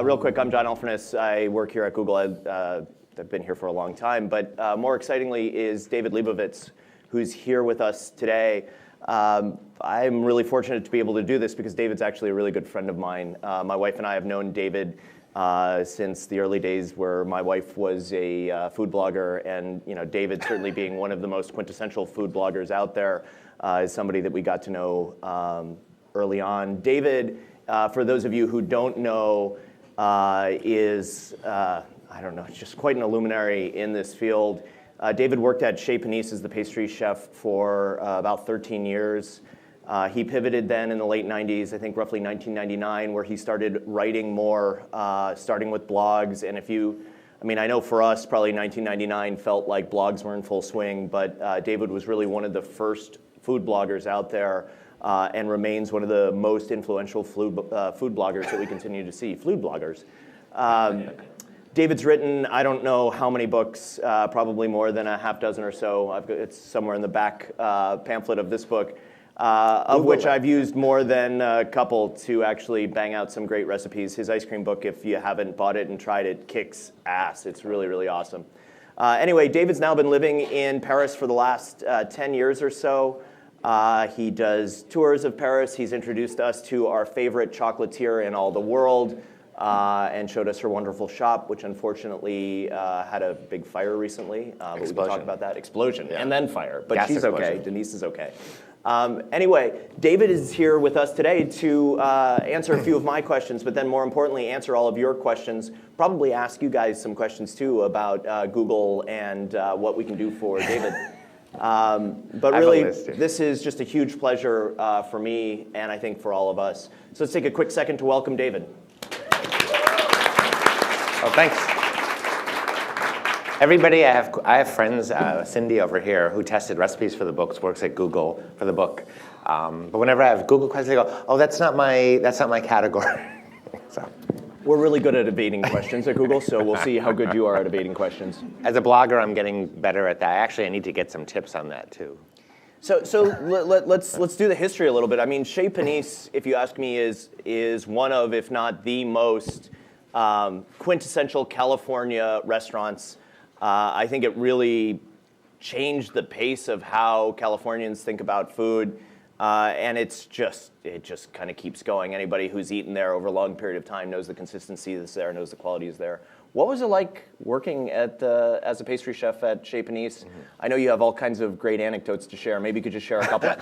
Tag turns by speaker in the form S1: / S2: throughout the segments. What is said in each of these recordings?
S1: real quick, I'm John Alpharnis. I work here at Google. I've been here for a long time, but more excitingly is David Lebovitz, who's here with us today. I'm really fortunate to be able to do this because David's actually a really good friend of mine. My wife and I have known David since the early days where my wife was a food blogger, and David, certainly being one of the most quintessential food bloggers out there, is somebody that we got to know early on. David, for those of you who don't know, is I don't know, just quite an luminary in this field. David worked at Chez Panisse as the pastry chef for about 13 years. He pivoted then in the late 90s, I think roughly 1999, where he started writing more, starting with blogs. And I know for us, probably 1999 felt like blogs were in full swing, but David was really one of the first food bloggers out there and remains one of the most influential food bloggers that we continue to see, food bloggers. David's written, I don't know how many books, probably more than a half dozen or so. It's somewhere in the back pamphlet of this book, of which I've used more than a couple to actually bang out some great recipes. His ice cream book, if you haven't bought it and tried it, kicks ass. It's really, really awesome. Anyway, David's now been living in Paris for the last 10 years or so. He does tours of Paris. He's introduced us to our favorite chocolatier in all the world, and showed us her wonderful shop, which unfortunately had a big fire recently. But we can talk about that. Explosion, yeah. And then fire. But gas she's explosion. Okay. Denise is okay. Anyway, David is here with us today to answer a few of my questions, but then more importantly, answer all of your questions. Probably ask you guys some questions too about Google and what we can do for David. But really, this is just a huge pleasure for me and I think for all of us. So let's take a quick second to welcome David.
S2: Oh, thanks. Everybody, I have friends, Cindy over here, who tested recipes for the books, works at Google for the book. But whenever I have Google questions, they go, "Oh, that's not my category." So.
S1: We're really good at evading questions at Google, so we'll see how good you are at evading questions.
S2: As a blogger, I'm getting better at that. Actually, I need to get some tips on that too.
S1: So let's do the history a little bit. I mean, Chez Panisse, if you ask me, is one of, if not the most quintessential California restaurants. I think it really changed the pace of how Californians think about food, and it just kind of keeps going. Anybody who's eaten there over a long period of time knows the consistency is there, knows the quality is there. What was it like working as a pastry chef at Chez Panisse? Mm-hmm. I know you have all kinds of great anecdotes to share. Maybe you could just share a couple.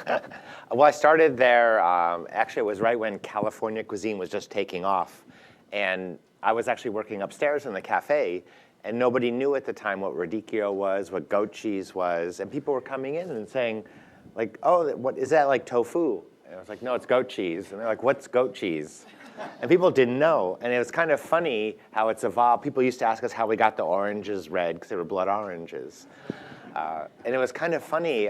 S2: Well, I started there, actually it was right when California cuisine was just taking off. And I was actually working upstairs in the cafe, and nobody knew at the time what radicchio was, what goat cheese was, and people were coming in and saying, like, "Oh, what is that, like tofu?" And I was like, "No, it's goat cheese." And they're like, "What's goat cheese?" And people didn't know, and it was kind of funny how it's evolved. People used to ask us how we got the oranges red, because they were blood oranges. And it was kind of funny,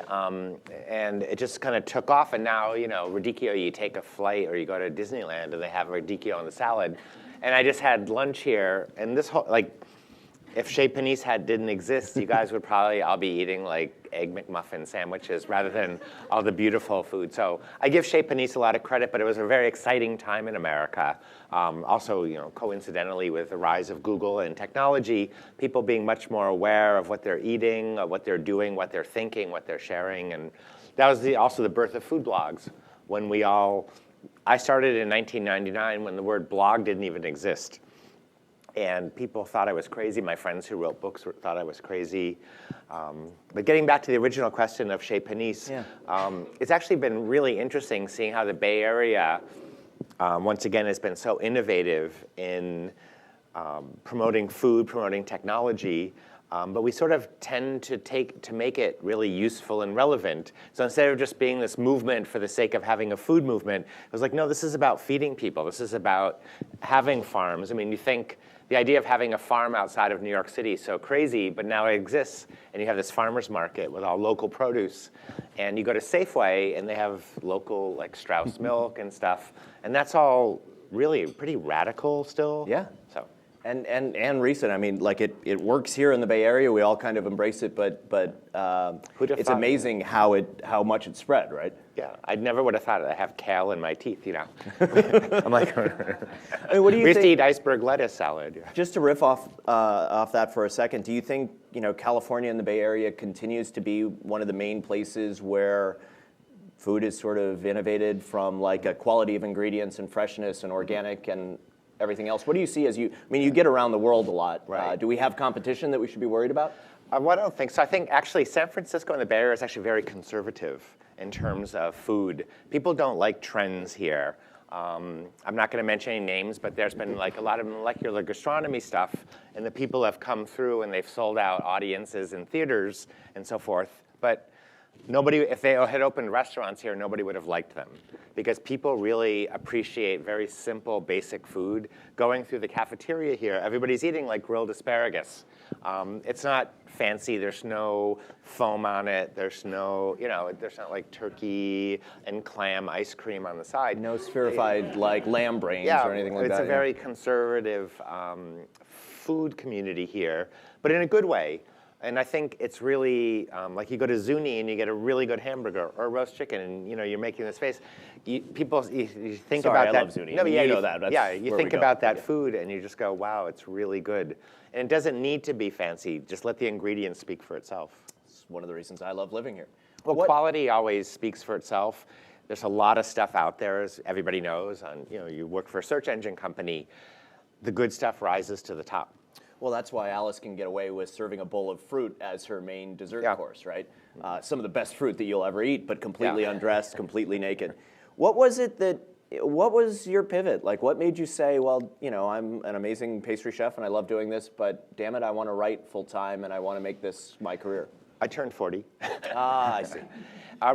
S2: and it just kind of took off, and now, radicchio, you take a flight or you go to Disneyland and they have radicchio on the salad. And I just had lunch here, and this whole, if Chez Panisse didn't exist, you guys would probably all be eating Egg McMuffin sandwiches rather than all the beautiful food. So I give Chez Panisse a lot of credit, but it was a very exciting time in America. Also, coincidentally with the rise of Google and technology, people being much more aware of what they're eating, what they're doing, what they're thinking, what they're sharing. And that was also the birth of food blogs, when I started in 1999 when the word blog didn't even exist. And people thought I was crazy. My friends who wrote books thought I was crazy. But getting back to the original question of Chez Panisse, it's actually been really interesting seeing how the Bay Area, once again, has been so innovative in promoting food, promoting technology. But we sort of tend to make it really useful and relevant. So instead of just being this movement for the sake of having a food movement, it was like, no, this is about feeding people. This is about having farms. I mean, you think the idea of having a farm outside of New York City is so crazy, but now it exists. And you have this farmer's market with all local produce. And you go to Safeway, and they have local, Strauss milk and stuff. And that's all really pretty radical still.
S1: Yeah.
S2: So.
S1: And recent. I mean, it works here in the Bay Area. We all kind of embrace it, but it's amazing how much it spread, right?
S2: Yeah, I never would have thought I have kale in my teeth, you know. I'm like,
S1: I mean, what do you
S2: we used to
S1: think?
S2: eat iceberg lettuce salad. Yeah.
S1: Just to riff off that for a second, do you think California and the Bay Area continues to be one of the main places where food is sort of innovated from like a quality of ingredients and freshness and organic and everything else? What do you see as you? I mean, you get around the world a lot.
S2: Right.
S1: Do we have competition that we should be worried about?
S2: Well, I don't think so. I think actually San Francisco and the Bay Area is actually very conservative in terms of food. People don't like trends here. I'm not going to mention any names, but there's been like a lot of molecular gastronomy stuff, and the people have come through and they've sold out audiences in theaters and so forth. But nobody, if they had opened restaurants here, nobody would have liked them because people really appreciate very simple, basic food. Going through the cafeteria here, everybody's eating like grilled asparagus. It's not fancy. There's no foam on it. There's no, there's not like turkey and clam ice cream on the side.
S1: No spherified like lamb brains or anything like that.
S2: It's a very conservative food community here, but in a good way. And I think it's really, like you go to Zuni and you get a really good hamburger or roast chicken and you're making this face. You think
S1: Sorry,
S2: about
S1: I
S2: that.
S1: love Zuni.
S2: No,
S1: I mean,
S2: yeah,
S1: you know that. That's
S2: yeah, you
S1: where
S2: think
S1: we go.
S2: about that food and you just go, wow, it's really good. And it doesn't need to be fancy. Just let the ingredients speak for itself.
S1: It's one of the reasons I love living here.
S2: Well, quality always speaks for itself. There's a lot of stuff out there, as everybody knows. You work for a search engine company. The good stuff rises to the top.
S1: Well, that's why Alice can get away with serving a bowl of fruit as her main dessert course, right? Some of the best fruit that you'll ever eat, but completely undressed, completely naked. What was your pivot? Like, what made you say, well, I'm an amazing pastry chef and I love doing this, but damn it, I want to write full time and I want to make this my career?
S2: I turned 40.
S1: I see.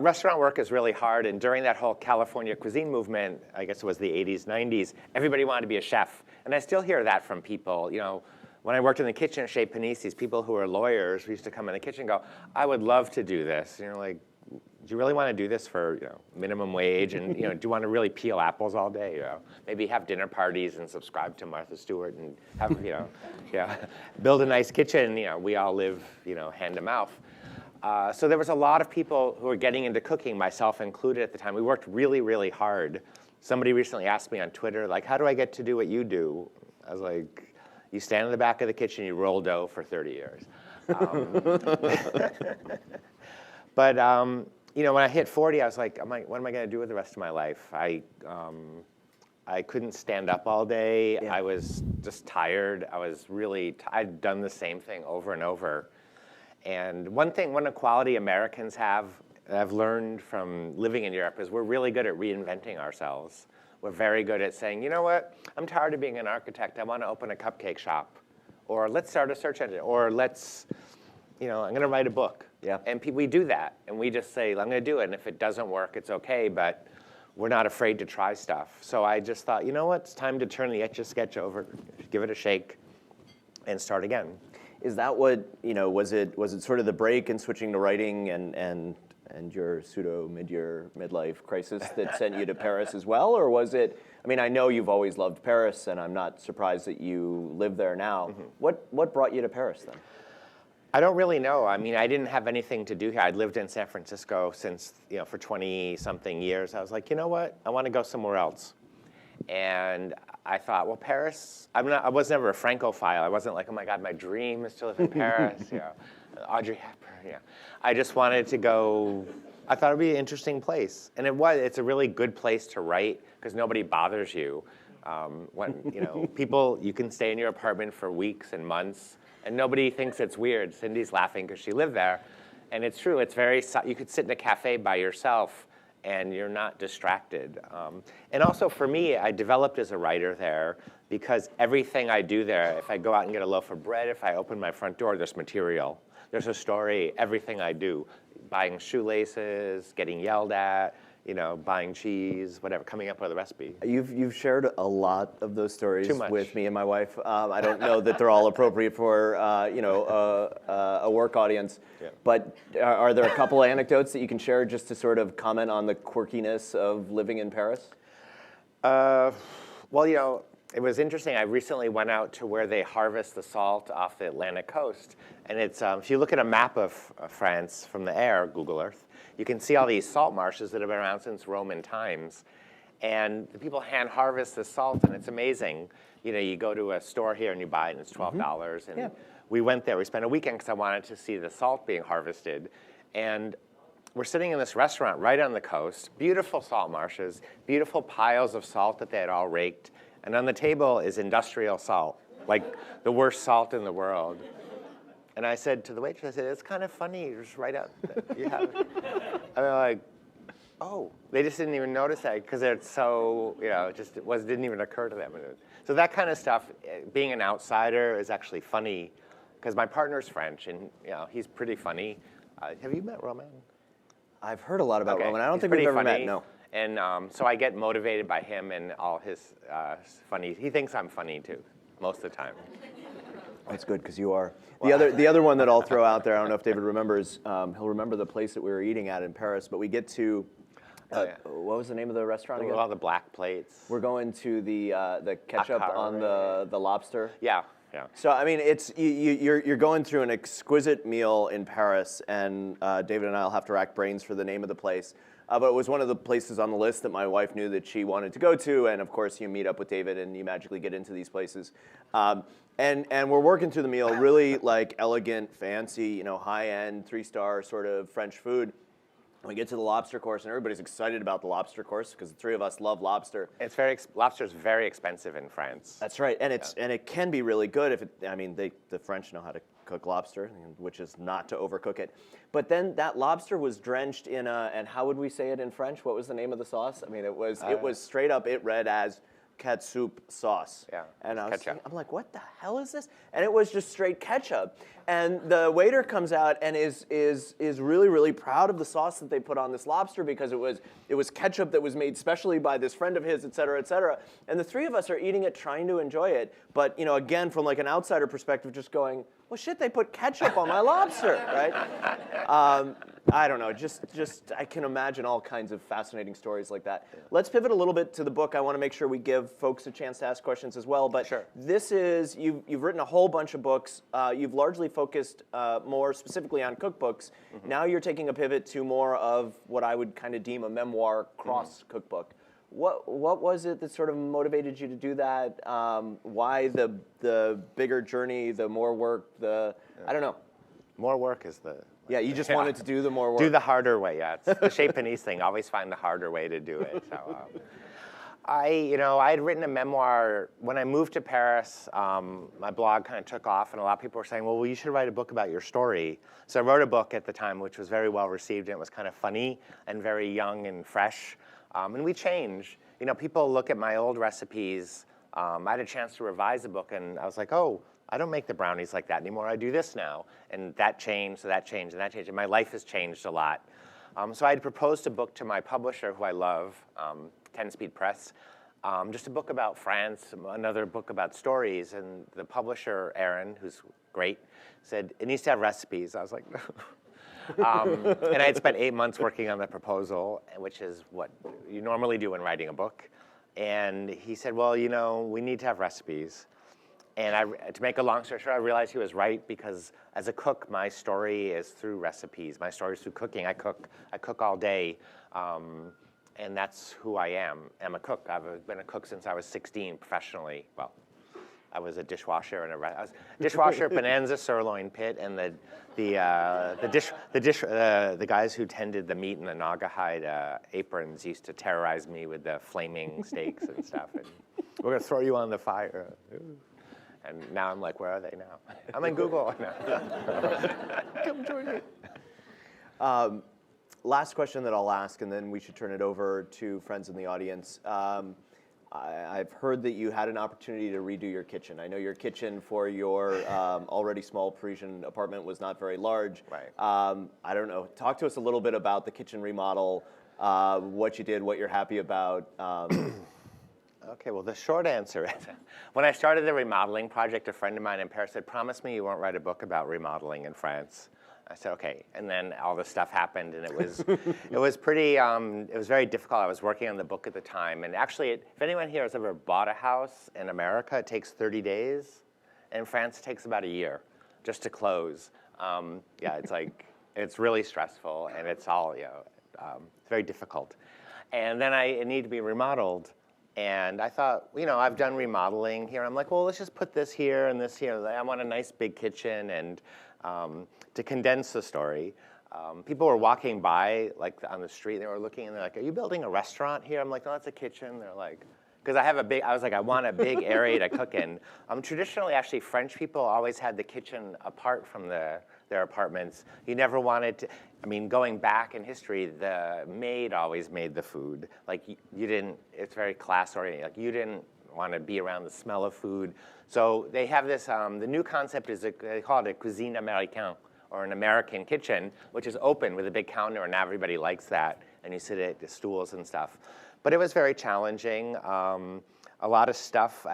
S2: Restaurant work is really hard, and during that whole California cuisine movement, I guess it was the 80s, 90s, everybody wanted to be a chef. And I still hear that from people, When I worked in the kitchen at Chez Panisse, these people who are lawyers, we used to come in the kitchen and go, I would love to do this. And you're like, do you really want to do this for minimum wage? And do you want to really peel apples all day? Maybe have dinner parties and subscribe to Martha Stewart and have build a nice kitchen. We all live hand to mouth. So there was a lot of people who were getting into cooking, myself included at the time. We worked really, really hard. Somebody recently asked me on Twitter, like, how do I get to do what you do? I was like, you stand in the back of the kitchen, you roll dough for 30 years. But when I hit 40, I was like, what am I going to do with the rest of my life? I couldn't stand up all day. Yeah. I was just tired. I'd done the same thing over and over. And one quality Americans have, that I've learned from living in Europe, is we're really good at reinventing ourselves. We're very good at saying, you know what, I'm tired of being an architect. I want to open a cupcake shop. Or let's start a search engine. Or I'm going to write a book.
S1: Yeah.
S2: And we do that. And we just say, I'm going to do it. And if it doesn't work, it's OK. But we're not afraid to try stuff. So I just thought, you know what, it's time to turn the Etch-a-Sketch over, give it a shake, and start again.
S1: Is that what, was it sort of the break in switching to writing and your pseudo midlife crisis that sent you to Paris as well? Or was it, I know you've always loved Paris and I'm not surprised that you live there now. Mm-hmm. What brought you to Paris then?
S2: I don't really know. I didn't have anything to do here. I'd lived in San Francisco since, for 20-something years. I was like, you know what? I want to go somewhere else. And I thought, well, Paris, I was never a Francophile. I wasn't like, oh my God, my dream is to live in Paris. Audrey Hepburn. I just wanted to go. I thought it'd be an interesting place, and it's a really good place to write because nobody bothers you. People, you can stay in your apartment for weeks and months, and nobody thinks it's weird. Cindy's laughing because she lived there, and it's true. It's you could sit in a cafe by yourself, and you're not distracted. And also for me, I developed as a writer there because everything I do there, if I go out and get a loaf of bread, if I open my front door, there's material. There's a story, everything I do. Buying shoelaces, getting yelled at, buying cheese, whatever, coming up with a recipe.
S1: You've shared a lot of those stories with me and my wife. I don't know that they're all appropriate for a work audience, but are there a couple of anecdotes that you can share just to sort of comment on the quirkiness of living in Paris?
S2: Well, it was interesting. I recently went out to where they harvest the salt off the Atlantic coast, and it's if you look at a map of France from the air, Google Earth, you can see all these salt marshes that have been around since Roman times. And the people hand harvest the salt, and it's amazing. You know, you go to a store here and you buy it, and it's $12. And we went there. We spent a weekend because I wanted to see the salt being harvested. And we're sitting in this restaurant right on the coast, beautiful salt marshes, beautiful piles of salt that they had all raked. And on the table is industrial salt, like the worst salt in the world. And I said to the waitress, I said, it's kind of funny, just right out. You have it. And they're like, oh, they just didn't even notice that because it's so, you know, didn't even occur to them. So that kind of stuff, being an outsider is actually funny because my partner's French and, you know, he's pretty funny. Have you met Romain?
S1: I've heard a lot about Romain. I don't
S2: He's
S1: think we've ever
S2: funny.
S1: met, no.
S2: And so I get motivated by him and all his funny. He thinks I'm funny too, most of the time.
S1: That's good because you are. The other one that I'll throw out there, I don't know if David remembers, he'll remember the place that we were eating at in Paris, but we get to, what was the name of the restaurant again?
S2: All the black plates.
S1: We're going to the ketchup on the lobster.
S2: Yeah. Yeah.
S1: So I mean, it's you're going through an exquisite meal in Paris, and David and I'll have to rack brains for the name of the place. But it was one of the places on the list that my wife knew that she wanted to go to, and of course you meet up with David and you magically get into these places. And we're working through the meal, really like elegant, fancy, you know, high-end, 3-star sort of French food. We get to the lobster course, and everybody's excited about the lobster course because the three of us love lobster.
S2: Lobster's very expensive in France.
S1: That's right, and it can be really good if the French know how to cook lobster, which is not to overcook it. But then that lobster was drenched in and how would we say it in French? What was the name of the sauce? I mean, it was straight up. It read as ketchup sauce.
S2: Yeah,
S1: and I'm like, what the hell is this? And it was just straight ketchup. And the waiter comes out and is really, really proud of the sauce that they put on this lobster because it was ketchup that was made specially by this friend of his, et cetera, et cetera. And the three of us are eating it, trying to enjoy it. But, you know, again, from like an outsider perspective, just going, well, shit, they put ketchup on my lobster, right? I don't know, just I can imagine all kinds of fascinating stories like that. Yeah. Let's pivot a little bit to the book. I want to make sure we give folks a chance to ask questions as well. But
S2: sure.
S1: This is, you've written a whole bunch of books. You've largely focused more specifically on cookbooks. Mm-hmm. Now you're taking a pivot to more of what I would kind of deem a memoir cross cookbook. What was it that sort of motivated you to do that? Why the bigger journey, the more work, I don't know.
S2: More work is the...
S1: Yeah, you just wanted to do the more work.
S2: Do the harder way, yeah. It's the Chez Panisse thing. Always find the harder way to do it. So, I had written a memoir. When I moved to Paris, my blog kind of took off, and a lot of people were saying, well, you should write a book about your story. So I wrote a book at the time, which was very well received, and it was kind of funny and very young and fresh. And we changed. You know, people look at my old recipes. I had a chance to revise the book, and I was like, oh, I don't make the brownies like that anymore. I do this now. And that changed, so that changed, and that changed. And my life has changed a lot. So I had proposed a book to my publisher, who I love, 10-Speed Press, just a book about France, another book about stories. And the publisher, Aaron, who's great, said, it needs to have recipes. I was like, no. And I had spent 8 months working on the proposal, which is what you normally do when writing a book. And he said, well, you know, we need to have recipes. And to make a long story short, I realized he was right because as a cook, my story is through recipes. My story is through cooking. I cook all day, and that's who I am. I'm a cook. I've been a cook since I was 16 professionally. Well, I was a dishwasher and I was a dishwasher, Bonanza sirloin pit, and the guys who tended the meat in the Naugahyde aprons used to terrorize me with the flaming steaks and stuff. And we're gonna throw you on the fire. And now I'm like, where are they now? I'm in Google now. Come join me.
S1: Last question that I'll ask, and then we should turn it over to friends in the audience. I've heard that you had an opportunity to redo your kitchen. I know your kitchen for your already small Parisian apartment was not very large.
S2: Right.
S1: I don't know. Talk to us a little bit about the kitchen remodel, what you did, what you're happy about.
S2: Okay, well, the short answer is, when I started the remodeling project, a friend of mine in Paris said, promise me you won't write a book about remodeling in France. I said, okay. And then all this stuff happened, and it was it was very difficult. I was working on the book at the time. And actually, if anyone here has ever bought a house in America, it takes 30 days. In France, it takes about a year just to close. Yeah, it's like, It's really stressful, and it's all, it's very difficult. And then it needed to be remodeled. And I thought, I've done remodeling here. I'm like, well, let's just put this here and this here. I want a nice big kitchen. And to condense the story, people were walking by, like on the street. They were looking, and they're like, "Are you building a restaurant here?" I'm like, "No, it's a kitchen." They're like, because I was like, I want a big area to cook in. Traditionally, actually, French people always had the kitchen apart from their apartments. You never wanted to. Going back in history, the maid always made the food. Like you didn't. It's very class oriented. Like you didn't want to be around the smell of food. So they have this. The new concept is they call it a cuisine américaine, or an American kitchen, which is open with a big counter, and everybody likes that. And you sit at the stools and stuff. But it was very challenging. A lot of stuff.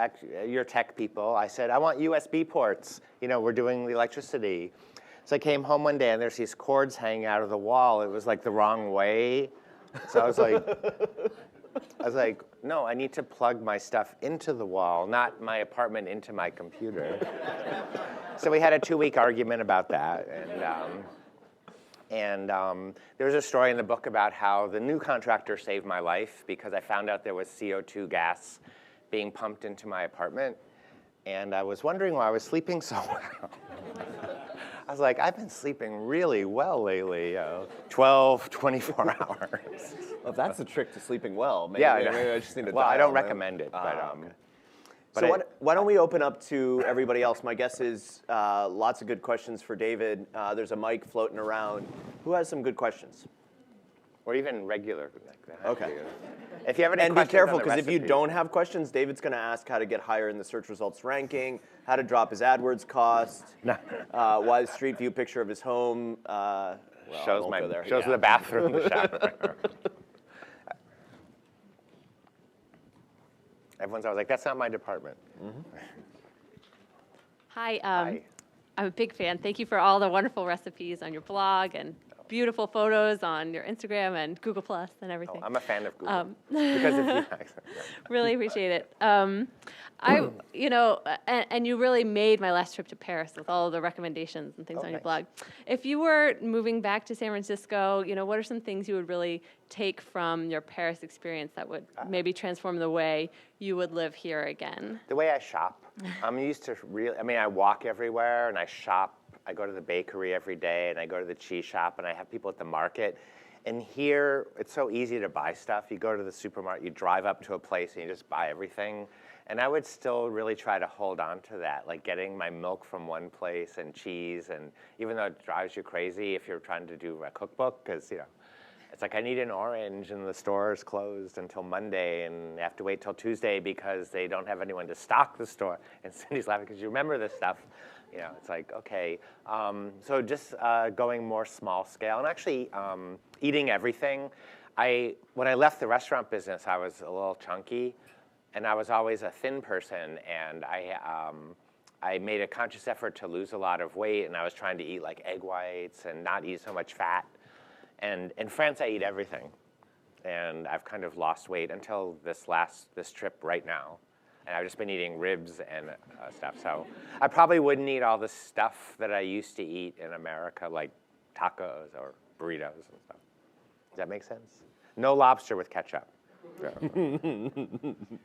S2: You're tech people. I said, I want USB ports. We're doing the electricity. So I came home one day, and there's these cords hanging out of the wall. It was like the wrong way. So I was like, no, I need to plug my stuff into the wall, not my apartment into my computer. So we had a 2-week argument about that. And there was a story in the book about how the new contractor saved my life because I found out there was CO2 gas being pumped into my apartment. And I was wondering why I was sleeping so well. I was like, I've been sleeping really well lately, 12, 24 hours.
S1: Well, if that's the trick to sleeping well, maybe I just need to
S2: Well, I
S1: dial
S2: don't
S1: in.
S2: recommend it,
S1: Okay.
S2: but
S1: So why don't we open up to everybody else? My guess is lots of good questions for David. There's a mic floating around. Who has some good questions?
S2: or even regular.
S1: Okay.
S2: If you have any
S1: And be
S2: questions
S1: careful,
S2: on the
S1: because if you
S2: recipe-
S1: don't have questions, David's going to ask how to get higher in the search results ranking, how to drop his AdWords cost, why the street view picture of his home well, I
S2: shows
S1: won't go there.
S2: shows
S1: Yeah.
S2: the bathroom, the shower. Everyone's always like, "That's not my department."
S3: Hi,
S2: Hi.
S3: I'm a big fan. Thank you for all the wonderful recipes on your blog and beautiful photos on your Instagram and Google Plus and everything.
S2: I'm a fan of Google because of you guys.
S3: Really appreciate it. And you really made my last trip to Paris with all of the recommendations and things on your
S2: nice.
S3: blog. If you were moving back to San Francisco, what are some things you would really take from your Paris experience that would maybe transform the way you would live here again?
S2: The way I shop, I'm used to I walk everywhere and I shop. I go to the bakery every day and I go to the cheese shop and I have people at the market. And here, it's so easy to buy stuff. You go to the supermarket, you drive up to a place and you just buy everything. And I would still really try to hold on to that, like getting my milk from one place and cheese. And even though it drives you crazy if you're trying to do a cookbook, because, it's like I need an orange and the store is closed until Monday and I have to wait till Tuesday because they don't have anyone to stock the store. And Cindy's laughing because you remember this stuff. It's like, okay. So just going more small scale and actually eating everything. When I left the restaurant business, I was a little chunky and I was always a thin person. And I made a conscious effort to lose a lot of weight and I was trying to eat like egg whites and not eat so much fat. And in France, I eat everything. And I've kind of lost weight until this trip right now. And I've just been eating ribs and stuff. So I probably wouldn't eat all the stuff that I used to eat in America, like tacos or burritos and stuff. Does that make sense? No lobster with ketchup.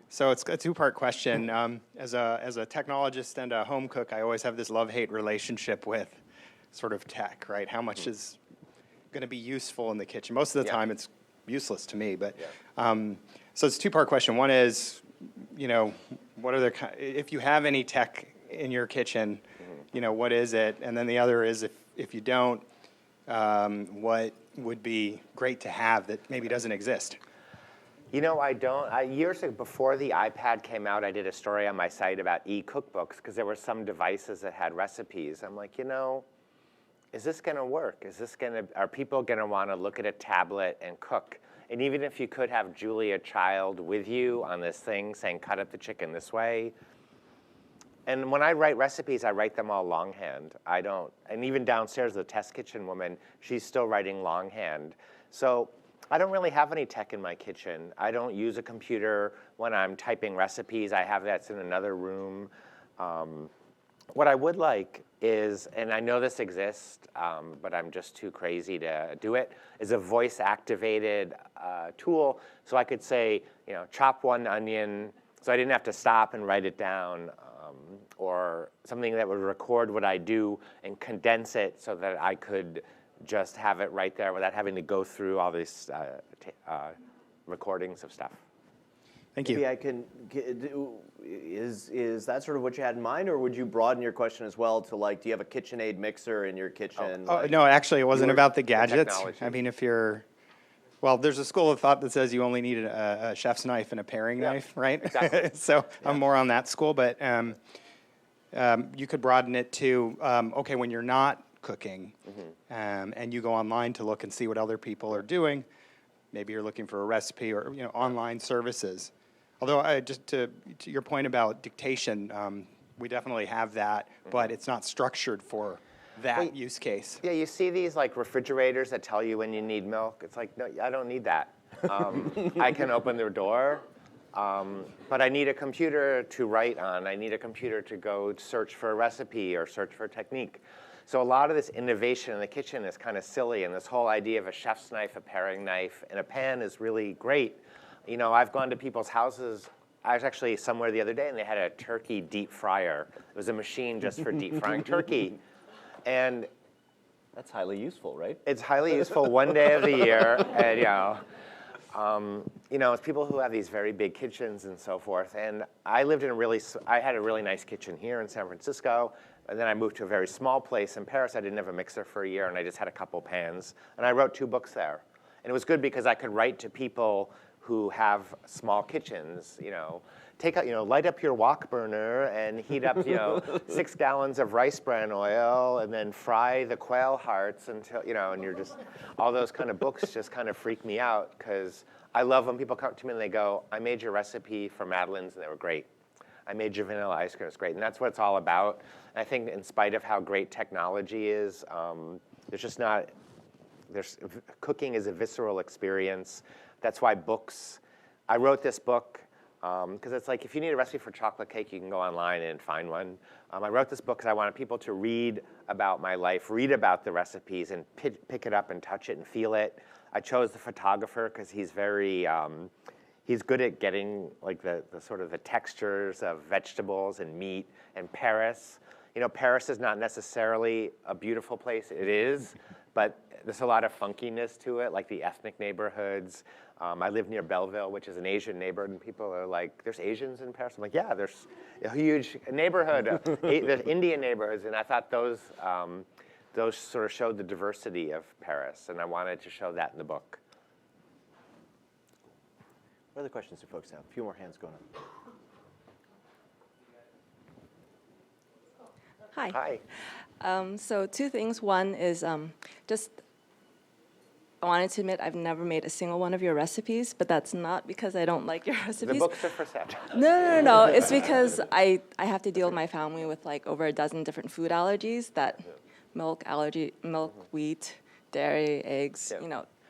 S4: So it's a two-part question. As a technologist and a home cook, I always have this love-hate relationship with sort of tech, right? How much is going to be useful in the kitchen? Most of the time, it's useless to me. But so it's a two-part question. One is, what are if you have any tech in your kitchen, what is it? And then the other is if you don't, what would be great to have that maybe doesn't exist?
S2: I don't. Years ago, before the iPad came out, I did a story on my site about e-cookbooks because there were some devices that had recipes. I'm like, is this going to work? Are people going to want to look at a tablet and cook? And even if you could have Julia Child with you on this thing saying, cut up the chicken this way. And when I write recipes, I write them all longhand. And even downstairs, the test kitchen woman, she's still writing longhand. So I don't really have any tech in my kitchen. I don't use a computer when I'm typing recipes. I have that's in another room. What I would like is, and I know this exists, but I'm just too crazy to do it, is a voice-activated tool. So I could say, chop one onion, so I didn't have to stop and write it down, or something that would record what I do and condense it so that I could just have it right there without having to go through all these recordings of stuff.
S4: Thank you.
S1: Maybe I can, is that sort of what you had in mind, or would you broaden your question as well to like, do you have a KitchenAid mixer in your kitchen?
S4: Oh, no, actually, it wasn't about the gadgets.
S2: technology.
S4: I mean, well, there's a school of thought that says you only need a chef's knife and a paring knife, right?
S2: Exactly.
S4: So I'm more on that school, but you could broaden it to, okay, when you're not cooking, and you go online to look and see what other people are doing, maybe you're looking for a recipe or online services. Although, just to your point about dictation, we definitely have that, but it's not structured for that use case.
S2: Yeah, you see these like refrigerators that tell you when you need milk. It's like, no, I don't need that. I can open the door, but I need a computer to write on. I need a computer to go search for a recipe or search for a technique. So a lot of this innovation in the kitchen is kind of silly, and this whole idea of a chef's knife, a paring knife, and a pan is really great. I've gone to people's houses. I was actually somewhere the other day, and they had a turkey deep fryer. It was a machine just for deep frying turkey. And
S1: That's highly useful, right?
S2: it's highly useful one day of the year. And, it's people who have these very big kitchens and so forth. And I lived in I had a really nice kitchen here in San Francisco. And then I moved to a very small place in Paris. I didn't have a mixer for a year, and I just had a couple pans. And I wrote 2 books there. And it was good because I could write to people who have small kitchens, light up your wok burner and heat up, 6 gallons of rice bran oil and then fry the quail hearts until, and you're just, all those kind of books just kind of freak me out because I love when people come to me and they go, I made your recipe for Madeleines and they were great. I made your vanilla ice cream, it's great. And that's what it's all about. And I think in spite of how great technology is, cooking is a visceral experience. That's why I wrote this book, because it's like if you need a recipe for chocolate cake, you can go online and find one. I wrote this book because I wanted people to read about my life, read about the recipes, and pick it up and touch it and feel it. I chose the photographer because he's he's good at getting like the sort of the textures of vegetables and meat. And Paris, Paris is not necessarily a beautiful place. It is, but there's a lot of funkiness to it, like the ethnic neighborhoods. I live near Belleville, which is an Asian neighborhood, and people are like, there's Asians in Paris? I'm like, yeah, there's a huge neighborhood. There's Indian neighborhoods, and I thought those sort of showed the diversity of Paris, and I wanted to show that in the book.
S1: What other questions do folks have? A few more hands going up.
S5: Hi.
S2: Hi.
S5: So 2 things. One is I wanted to admit I've never made a single one of your recipes, but that's not because I don't like your recipes.
S2: The books are for sale.
S5: No. It's because I have to deal with my family with like over a dozen different food allergies that milk, wheat, dairy, eggs,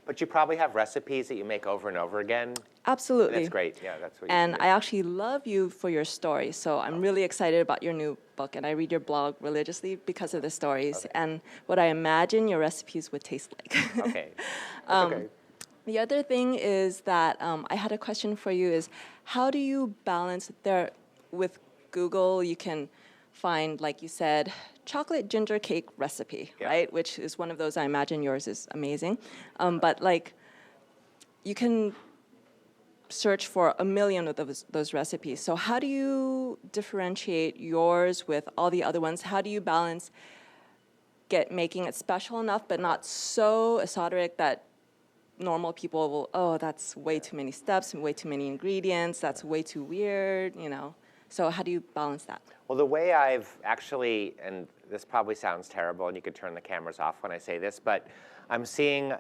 S2: But you probably have recipes that you make over and over again.
S5: Absolutely.
S2: And that's great. Yeah, that's what you
S5: And
S2: do.
S5: I actually love you for your stories, so I'm really excited about your new book, and I read your blog religiously because of the stories and what I imagine your recipes would taste like.
S2: Okay. That's okay.
S5: The other thing is that I had a question for you is, how do you balance with Google, you can find, like you said, chocolate ginger cake recipe, right? Which is one of those, I imagine yours is amazing. But like, you can search for a million of those recipes. So how do you differentiate yours with all the other ones? How do you balance making it special enough, but not so esoteric that normal people will, that's way too many steps, way too many ingredients, that's way too weird, So how do you balance that?
S2: Well, the way I've actually, and this probably sounds terrible, and you could turn the cameras off when I say this, but I'm seeing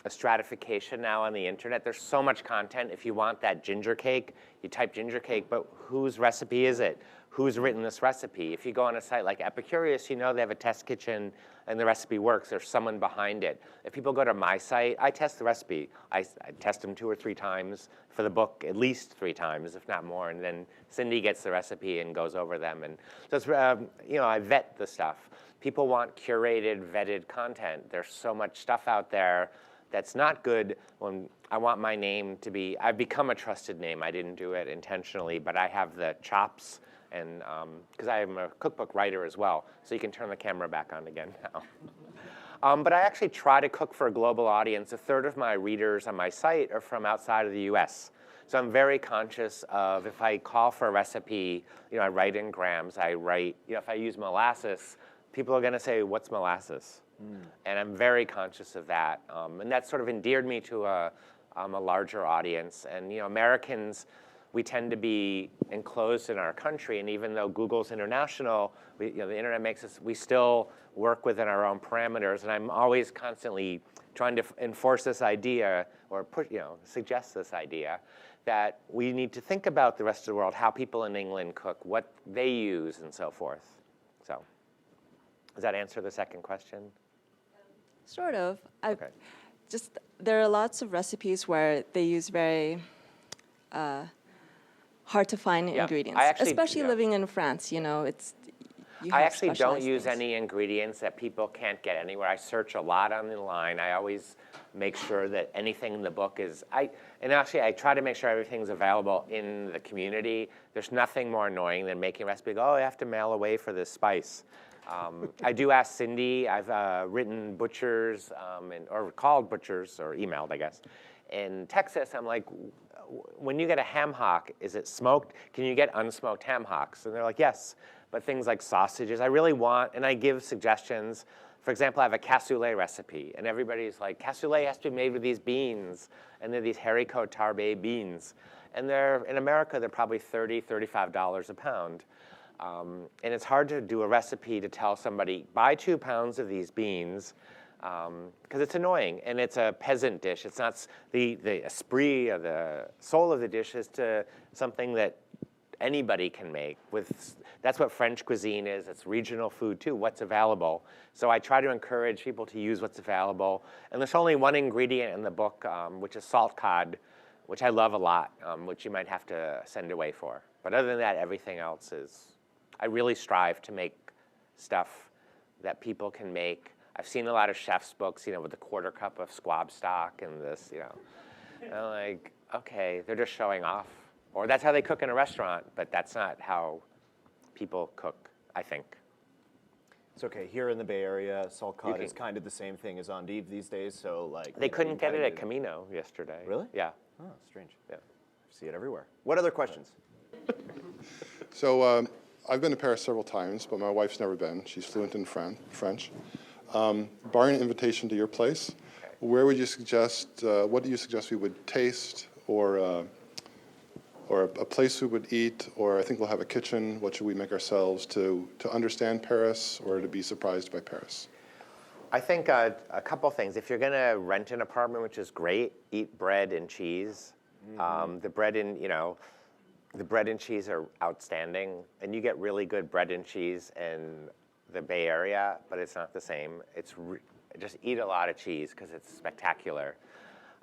S2: a stratification now on the internet. There's so much content. If you want that ginger cake, you type ginger cake, but whose recipe is it? Who's written this recipe? If you go on a site like Epicurious, you know they have a test kitchen and the recipe works. There's someone behind it. If people go to my site, I test the recipe. I test them 2 or 3 times for the book, at least 3 times, if not more. And then Cindy gets the recipe and goes over them. And so it's, I vet the stuff. People want curated, vetted content. There's so much stuff out there that's not good. When I want my name to be, I've become a trusted name. I didn't do it intentionally, but I have the chops, and because I am a cookbook writer as well, so you can turn the camera back on again now. But I actually try to cook for a global audience. 1/3 of my readers on my site are from outside of the US. So I'm very conscious of, if I call for a recipe, I write in grams, I write, if I use molasses, people are gonna say, what's molasses? And I'm very conscious of that. And that sort of endeared me to a larger audience. And Americans, we tend to be enclosed in our country, and even though Google's international, the internet makes us, we still work within our own parameters. And I'm always constantly trying to enforce this idea, or suggest this idea, that we need to think about the rest of the world, how people in England cook, what they use, and so forth. So, does that answer the second question?
S5: Sort of.
S2: Okay.
S5: There are lots of recipes where they use very hard to find
S2: Yeah.
S5: ingredients,
S2: I actually-
S5: especially
S2: yeah.
S5: living in France. You
S2: I
S5: have
S2: actually don't
S5: specialized
S2: use
S5: things.
S2: any ingredients that people can't get anywhere. I search a lot online. I always make sure that anything in the book is, I try to make sure everything's available in the community. There's nothing more annoying than making a recipe, go, I have to mail away for this spice. I do ask Cindy. I've written butchers, or called butchers, or emailed, I guess. In Texas, I'm like, when you get a ham hock, is it smoked? Can you get unsmoked ham hocks? And they're like, yes. But things like sausages, I really want, and I give suggestions. For example, I have a cassoulet recipe, and everybody's like, cassoulet has to be made with these beans, and they're these haricot tarbay beans. And in America, they're probably $30, $35 a pound. And it's hard to do a recipe to tell somebody, buy 2 pounds of these beans, because it's annoying, and it's a peasant dish. It's not the esprit or the soul of the dish is to something that anybody can make. That's what French cuisine is. It's regional food too, what's available. So I try to encourage people to use what's available. And there's only one ingredient in the book, which is salt cod, which I love a lot, which you might have to send away for. But other than that, everything else is, I really strive to make stuff that people can make. I've seen a lot of chefs' books, with a 1/4 cup of squab stock and this, And I'm like, okay, they're just showing off. Or that's how they cook in a restaurant, but that's not how people cook, I think.
S1: It's okay. Here in the Bay Area, salt cod is kind of the same thing as endive these days. So
S2: They
S1: you
S2: couldn't get
S1: kinda
S2: it at
S1: do-
S2: Camino yesterday.
S1: Really?
S2: Yeah.
S1: Oh, strange.
S2: Yeah.
S1: See it everywhere. What other questions?
S6: So I've been to Paris several times, but my wife's never been. She's fluent in French. Barring an invitation to your place, where would you suggest? What do you suggest we would taste, or a place we would eat, or I think we'll have a kitchen. What should we make ourselves to understand Paris or to be surprised by Paris?
S2: I think a couple things. If you're gonna rent an apartment, which is great, eat bread and cheese. The bread and cheese are outstanding, and you get really good bread and cheese in the Bay Area, but it's not the same. Just eat a lot of cheese because it's spectacular.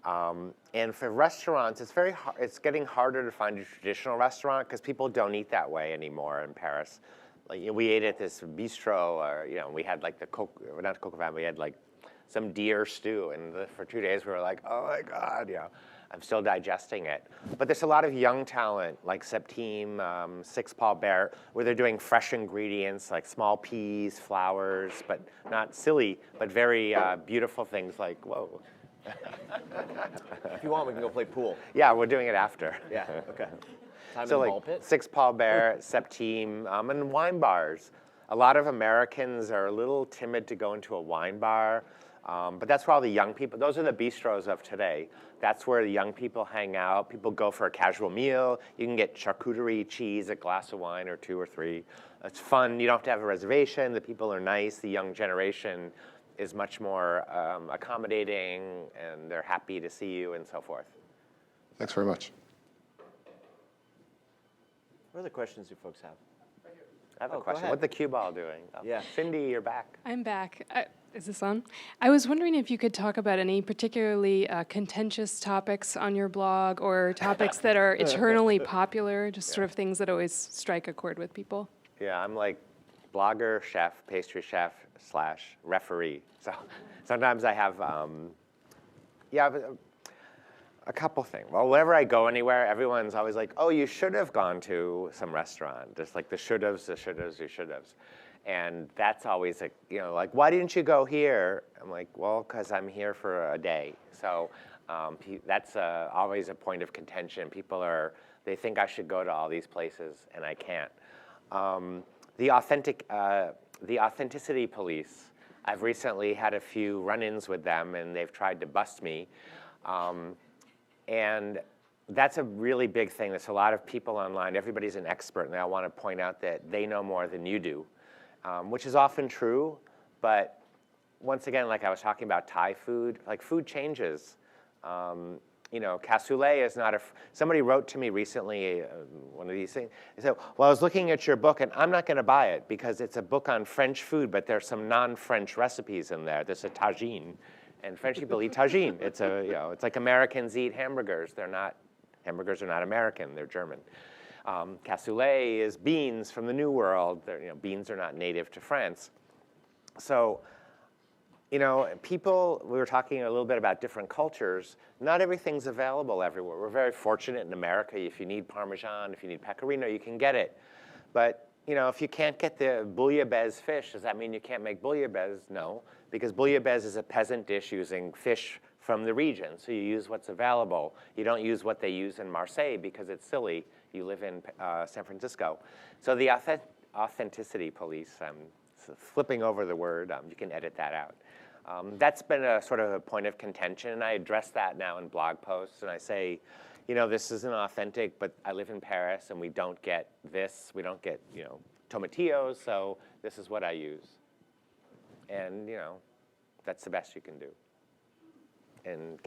S2: And for restaurants, it's getting harder to find a traditional restaurant because people don't eat that way anymore in Paris. Like we ate at this bistro, or we had like not coq au vin, we had like some deer stew, and for 2 days we were like, oh my God, I'm still digesting it. But there's a lot of young talent like Septime, Six Paul Bear, where they're doing fresh ingredients like small peas, flowers, but not silly, but very beautiful things like, whoa.
S1: If you want, we can go play pool.
S2: Yeah, we're doing it after.
S1: Yeah. Okay. Time
S2: So
S1: in the
S2: like
S1: ball pit.
S2: Six Paul Bear, Septime, and wine bars. A lot of Americans are a little timid to go into a wine bar, but that's where all the young people, those are the bistros of today. That's where the young people hang out. People go for a casual meal. You can get charcuterie, cheese, a glass of wine or 2 or 3. It's fun. You don't have to have a reservation. The people are nice. The young generation is much more accommodating, and they're happy to see you and so forth.
S6: Thanks very much.
S1: What other questions do folks have?
S2: I have a
S1: go
S2: question.
S1: ahead.
S2: What's the cue ball doing? Oh,
S1: Yeah.
S2: Cindy, you're back.
S7: I'm back. Is this on? I was wondering if you could talk about any particularly contentious topics on your blog or topics that are eternally popular, just sort of things that always strike a chord with people.
S2: Yeah, I'm like blogger, chef, pastry chef / referee. So sometimes I have, a couple things. Well, whenever I go anywhere, everyone's always like, oh, you should have gone to some restaurant. Just like the should-haves, you should-haves. And that's always like, like, why didn't you go here? I'm like, well, because I'm here for a day. So that's always a point of contention. They think I should go to all these places, and I can't. The authenticity police, I've recently had a few run-ins with them, and they've tried to bust me. And that's a really big thing. There's a lot of people online. Everybody's an expert, and they all want to point out that they know more than you do, which is often true. But once again, like I was talking about Thai food, like food changes. Cassoulet is not somebody wrote to me recently, one of these things. They said, well, I was looking at your book, and I'm not going to buy it because it's a book on French food, but there's some non-French recipes in there. There's a tagine. And French people eat tagine. It's it's like Americans eat hamburgers. Hamburgers are not American. They're German. Cassoulet is beans from the New World. Beans are not native to France. So, people. We were talking a little bit about different cultures. Not everything's available everywhere. We're very fortunate in America. If you need Parmesan, if you need pecorino, you can get it. But if you can't get the bouillabaisse fish, does that mean you can't make bouillabaisse? No, because bouillabaisse is a peasant dish using fish from the region. So you use what's available. You don't use what they use in Marseille because it's silly. You live in San Francisco. So the authenticity police, I'm flipping over the word. You can edit that out. That's been a sort of a point of contention, and I address that now in blog posts, and I say, this isn't authentic, but I live in Paris, and we don't get this. We don't get, tomatillos, so this is what I use. And, that's the best you can do. And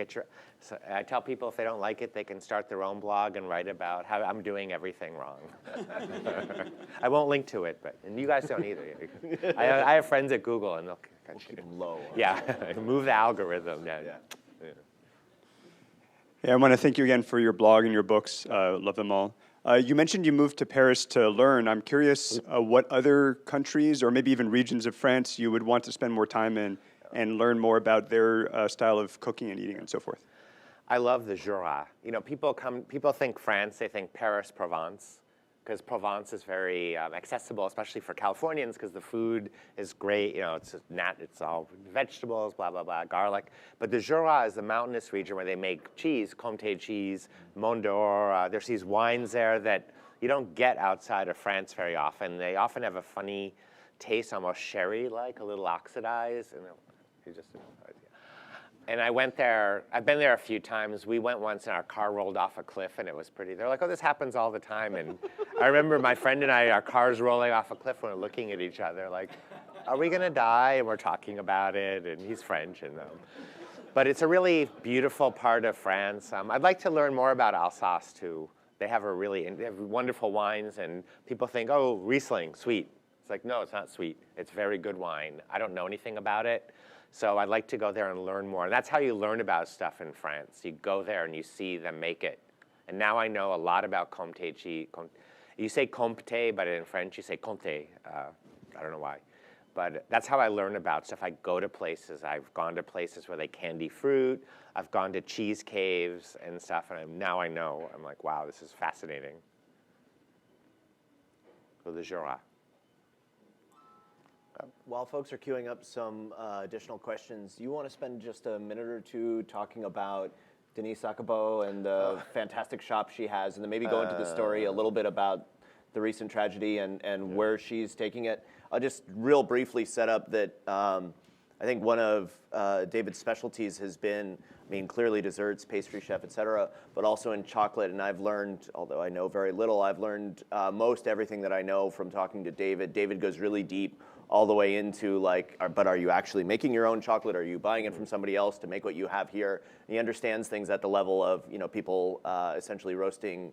S2: so I tell people if they don't like it, they can start their own blog and write about how I'm doing everything wrong. I won't link to it, and you guys don't either. I have friends at Google, and they'll
S1: Low.
S2: Yeah, move the algorithm. Yeah.
S8: Yeah, I want to thank you again for your blog and your books. Love them all. You mentioned you moved to Paris to learn. I'm curious what other countries or maybe even regions of France you would want to spend more time in and learn more about their style of cooking and eating and so forth.
S2: I love the Jura. People think France, they think Paris, Provence, because Provence is very accessible, especially for Californians, because the food is great. It's all vegetables, blah, blah, blah, garlic. But the Jura is the mountainous region where they make cheese, Comté cheese, Mont d'Or. There's these wines there that you don't get outside of France very often. They often have a funny taste, almost sherry-like, a little oxidized. And I went there. I've been there a few times. We went once and our car rolled off a cliff and it was pretty. They're like, oh, this happens all the time. And I remember my friend and I, our cars rolling off a cliff and we're looking at each other like, are we going to die? And we're talking about it. And he's French. But it's a really beautiful part of France. I'd like to learn more about Alsace, too. They have wonderful wines. And people think, oh, Riesling, sweet. It's like, no, it's not sweet. It's very good wine. I don't know anything about it. So I'd like to go there and learn more. And that's how you learn about stuff in France. You go there and you see them make it. And now I know a lot about Comté cheese. You say Comté, but in French you say Comté. I don't know why. But that's how I learn about stuff. I go to places. I've gone to places where they candy fruit. I've gone to cheese caves and stuff. And now I know. I'm like, wow, this is fascinating. So the Jura.
S1: While folks are queuing up some additional questions, you want to spend just a minute or two talking about Denise Akabo and the fantastic shop she has, and then maybe go into the story a little bit about the recent tragedy and where she's taking it. I'll just real briefly set up that I think one of David's specialties has been, clearly desserts, pastry chef, et cetera, but also in chocolate. And I've learned, although I know very little, I've learned most everything that I know from talking to David. David goes really deep all the way into like, but are you actually making your own chocolate? Are you buying it from somebody else to make what you have here? And he understands things at the level of, people essentially roasting,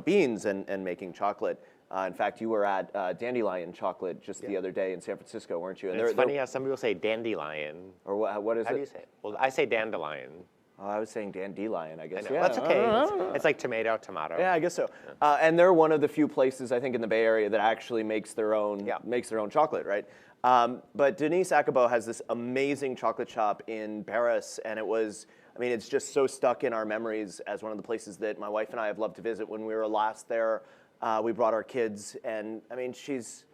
S1: beans and making chocolate. In fact, you were at Dandelion Chocolate just the other day in San Francisco, weren't you?
S2: And it's funny how some people say dandelion.
S1: Or what is it?
S2: How do you say it? Well, I say dandelion.
S1: Oh, I was saying dandelion, I guess.
S2: I know. That's okay. It's like tomato.
S1: Yeah, I guess so. And they're one of the few places I think in the Bay Area that actually makes their own chocolate, right? But Denise Acabo has this amazing chocolate shop in Paris, and it's just so stuck in our memories as one of the places that my wife and I have loved to visit. When we were last there, we brought our kids, and she's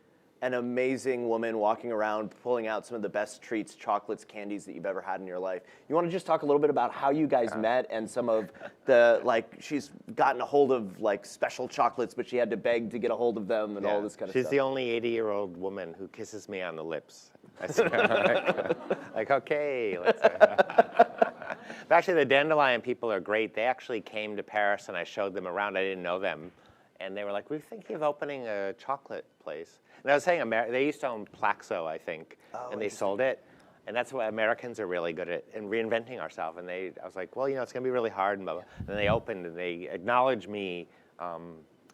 S1: an amazing woman walking around, pulling out some of the best treats, chocolates, candies that you've ever had in your life. You want to just talk a little bit about how you guys met and some of the, she's gotten a hold of special chocolates, but she had to beg to get a hold of them and all this kind of stuff.
S2: She's the only 80-year-old woman who kisses me on the lips. I swear, okay, let's. But actually, the Dandelion people are great. They actually came to Paris, and I showed them around. I didn't know them. And they were like, we're thinking of opening a chocolate place. And I was saying, they used to own Plaxo, I think, and they sold it. And that's what Americans are really good at, in reinventing ourselves. And I was like, well, it's going to be really hard. And then they opened, and they acknowledged me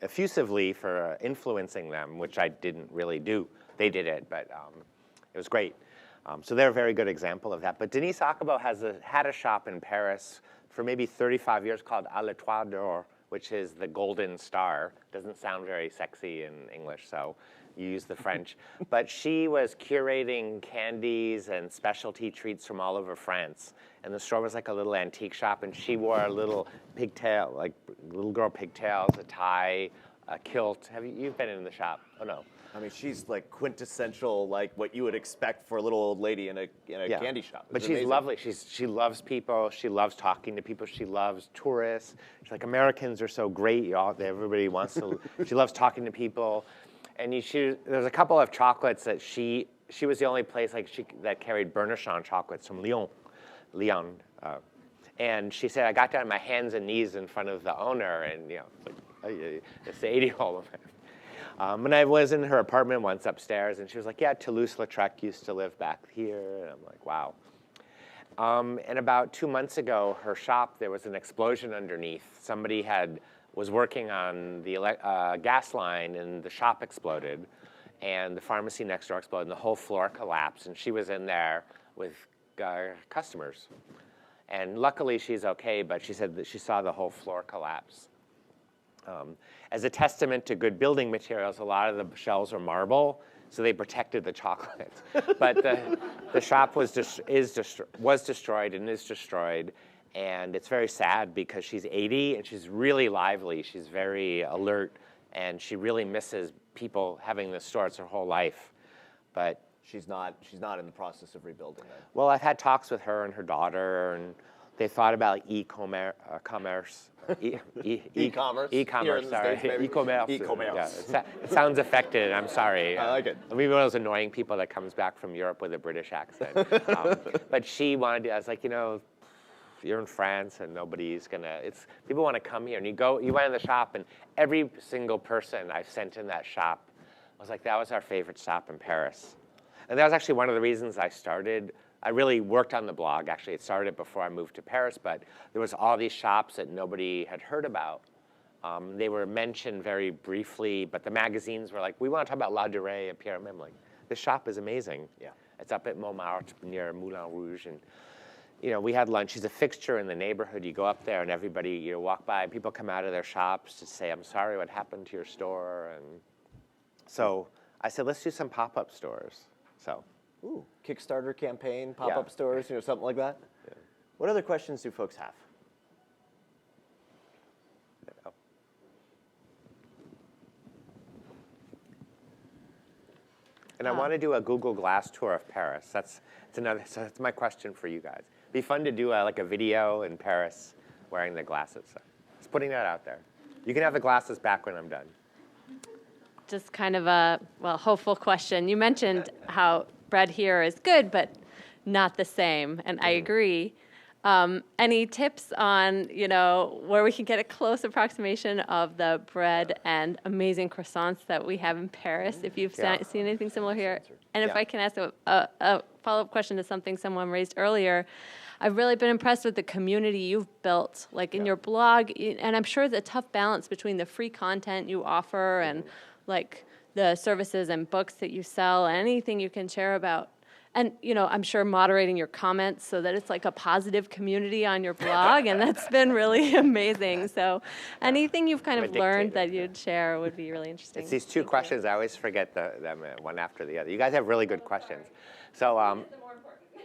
S2: effusively for influencing them, which I didn't really do. They did it, but it was great. So they're a very good example of that. But Denise Acabo had a shop in Paris for maybe 35 years called À l'Étoile d'Or, which is the golden star. Doesn't sound very sexy in English, so you use the French. But she was curating candies and specialty treats from all over France. And the store was like a little antique shop, and she wore a little pigtail, like little girl pigtails, a tie, a kilt. You've been in the shop? Oh, no.
S1: She's like quintessential, like what you would expect for a little old lady in a candy shop.
S2: But she's lovely. She loves people. She loves talking to people. She loves tourists. She's like, Americans are so great. Everybody wants to. She loves talking to people. And there's a couple of chocolates that she was the only place that carried Bernachon chocolates from Lyon. And she said, I got down on my hands and knees in front of the owner, and it's the 80-year-old woman. And I was in her apartment once upstairs, and she was like, yeah, Toulouse-Lautrec used to live back here. And I'm like, wow. And about 2 months ago, her shop, there was an explosion underneath. Somebody was working on the gas line, and the shop exploded. And the pharmacy next door exploded, and the whole floor collapsed. And she was in there with customers. And luckily, she's okay, but she said that she saw the whole floor collapse. As a testament to good building materials, a lot of the shelves are marble, so they protected the chocolate. But the shop was destroyed and is destroyed, and it's very sad because she's 80 and she's really lively. She's very alert, and she really misses people having the store. It's her whole life, but
S1: she's not in the process of rebuilding that.
S2: Well, I've had talks with her and her daughter, and they thought about e-commerce. E-commerce, sorry. E-commerce. Yeah, it sounds affected, I'm sorry.
S1: I like it.
S2: I'm even one of those annoying people that comes back from Europe with a British accent. But she wanted to, I was like, you're in France and nobody's gonna, people wanna come here. And you went in the shop, and every single person I've sent in that shop, I was like, that was our favorite stop in Paris. And that was actually one of the reasons I really worked on the blog. Actually, it started before I moved to Paris, but there was all these shops that nobody had heard about. They were mentioned very briefly, but the magazines were like, we want to talk about La Durée and Pierre. I'm like, this shop is amazing. Yeah, it's up at Montmartre near Moulin Rouge, and we had lunch. She's a fixture in the neighborhood. You go up there, and everybody walk by, and people come out of their shops to say, I'm sorry, what happened to your store? And so I said, let's do some pop-up stores. So.
S1: Ooh, Kickstarter campaign, pop-up stores, something like that. Yeah. What other questions do folks have?
S2: And I want to do a Google Glass tour of Paris. That's my question for you guys. It'd be fun to do a video in Paris wearing the glasses. So just putting that out there. You can have the glasses back when I'm done.
S3: Just kind of a, hopeful question. You mentioned how bread here is good, but not the same, and I agree. Any tips on, where we can get a close approximation of the bread and amazing croissants that we have in Paris, if you've seen anything similar here? And if I can ask a follow-up question to something someone raised earlier, I've really been impressed with the community you've built, like in your blog, and I'm sure it's a tough balance between the free content you offer and like the services and books that you sell, anything you can share about. And, I'm sure moderating your comments so that it's like a positive community on your blog, and that's been really amazing. So anything you've kind of learned that you'd share would be really interesting.
S2: It's these two questions. I always forget them one after the other. You guys have really good questions. So,